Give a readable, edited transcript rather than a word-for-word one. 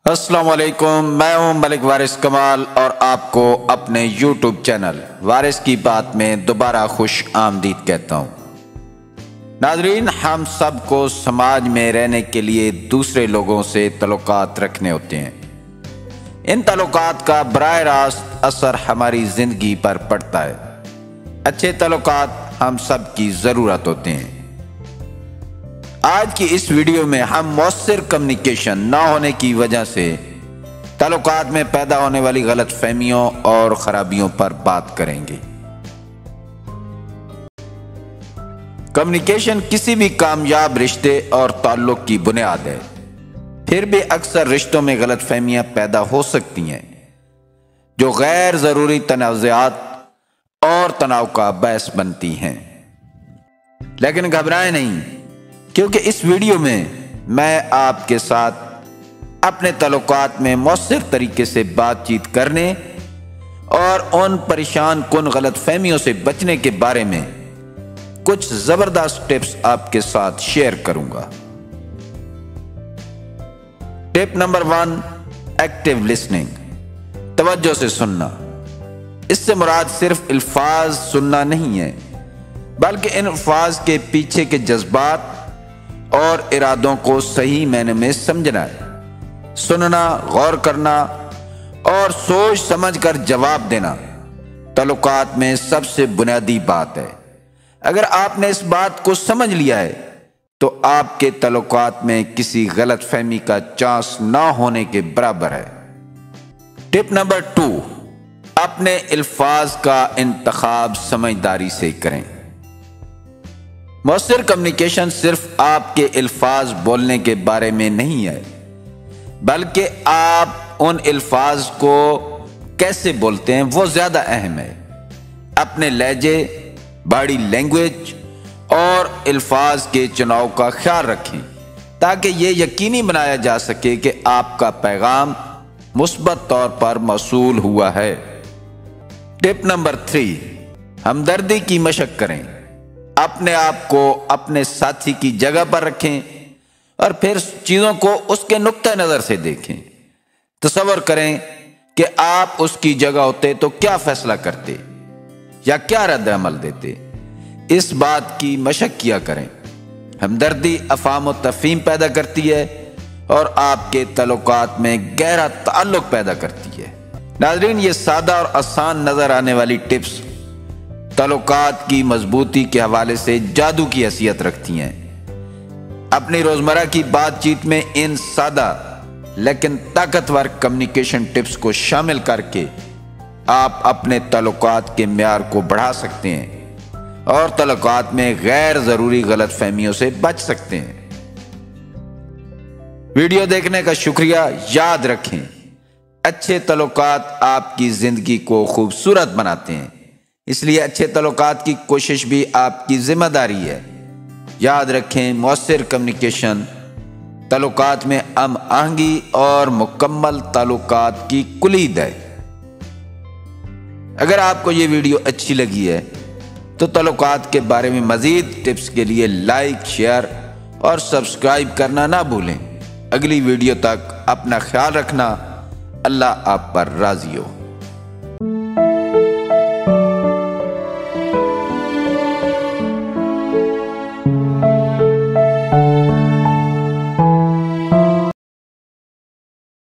السلام علیکم، میں ہوں ملک وارث کمال اور آپ کو اپنے یوٹیوب چینل وارث کی بات میں دوبارہ خوش آمدید کہتا ہوں۔ ناظرین، ہم سب کو سماج میں رہنے کے لیے دوسرے لوگوں سے تعلقات رکھنے ہوتے ہیں۔ ان تعلقات کا براہ راست اثر ہماری زندگی پر پڑتا ہے۔ اچھے تعلقات ہم سب کی ضرورت ہوتے ہیں۔ آج کی اس ویڈیو میں ہم مؤثر کمیونیکیشن نہ ہونے کی وجہ سے تعلقات میں پیدا ہونے والی غلط فہمیوں اور خرابیوں پر بات کریں گے۔ کمیونیکیشن کسی بھی کامیاب رشتے اور تعلق کی بنیاد ہے، پھر بھی اکثر رشتوں میں غلط فہمیاں پیدا ہو سکتی ہیں جو غیر ضروری تنازعات اور تناؤ کا باعث بنتی ہیں۔ لیکن گھبرائیں نہیں، کیونکہ اس ویڈیو میں آپ کے ساتھ اپنے تعلقات میں مؤثر طریقے سے بات چیت کرنے اور ان پریشان کن غلط فہمیوں سے بچنے کے بارے میں کچھ زبردست ٹپس آپ کے ساتھ شیئر کروں گا۔ ٹپ نمبر 1، ایکٹیو لسننگ، توجہ سے سننا۔ اس سے مراد صرف الفاظ سننا نہیں ہے، بلکہ ان الفاظ کے پیچھے کے جذبات اور ارادوں کو صحیح معنی میں سمجھنا ہے۔ سننا، غور کرنا اور سوچ سمجھ کر جواب دینا تعلقات میں سب سے بنیادی بات ہے۔ اگر آپ نے اس بات کو سمجھ لیا ہے تو آپ کے تعلقات میں کسی غلط فہمی کا چانس نہ ہونے کے برابر ہے۔ ٹپ نمبر 2، اپنے الفاظ کا انتخاب سمجھداری سے کریں۔ مؤثر کمیونیکیشن صرف آپ کے الفاظ بولنے کے بارے میں نہیں ہے، بلکہ آپ ان الفاظ کو کیسے بولتے ہیں وہ زیادہ اہم ہے۔ اپنے لہجے، باڈی لینگویج اور الفاظ کے چناؤ کا خیال رکھیں تاکہ یہ یقینی بنایا جا سکے کہ آپ کا پیغام مثبت طور پر موصول ہوا ہے۔ ٹپ نمبر 3، ہمدردی کی مشق کریں۔ اپنے آپ کو اپنے ساتھی کی جگہ پر رکھیں اور پھر چیزوں کو اس کے نقطہ نظر سے دیکھیں۔ تصور کریں کہ آپ اس کی جگہ ہوتے تو کیا فیصلہ کرتے یا کیا رد عمل دیتے۔ اس بات کی مشق کیا کریں۔ ہمدردی افہام و تفہیم پیدا کرتی ہے اور آپ کے تعلقات میں گہرا تعلق پیدا کرتی ہے۔ ناظرین، یہ سادہ اور آسان نظر آنے والی ٹپس تعلقات کی مضبوطی کے حوالے سے جادو کی حیثیت رکھتی ہیں۔ اپنی روزمرہ کی بات چیت میں ان سادہ لیکن طاقتور کمیونیکیشن ٹپس کو شامل کر کے آپ اپنے تعلقات کے معیار کو بڑھا سکتے ہیں اور تعلقات میں غیر ضروری غلط فہمیوں سے بچ سکتے ہیں۔ ویڈیو دیکھنے کا شکریہ۔ یاد رکھیں، اچھے تعلقات آپ کی زندگی کو خوبصورت بناتے ہیں، اس لیے اچھے تعلقات کی کوشش بھی آپ کی ذمہ داری ہے۔ یاد رکھیں، مؤثر کمیونیکیشن تعلقات میں ہم آہنگی اور مکمل تعلقات کی کلید ہے۔ اگر آپ کو یہ ویڈیو اچھی لگی ہے تو تعلقات کے بارے میں مزید ٹپس کے لیے لائک، شیئر اور سبسکرائب کرنا نہ بھولیں۔ اگلی ویڈیو تک اپنا خیال رکھنا۔ اللہ آپ پر راضی ہو۔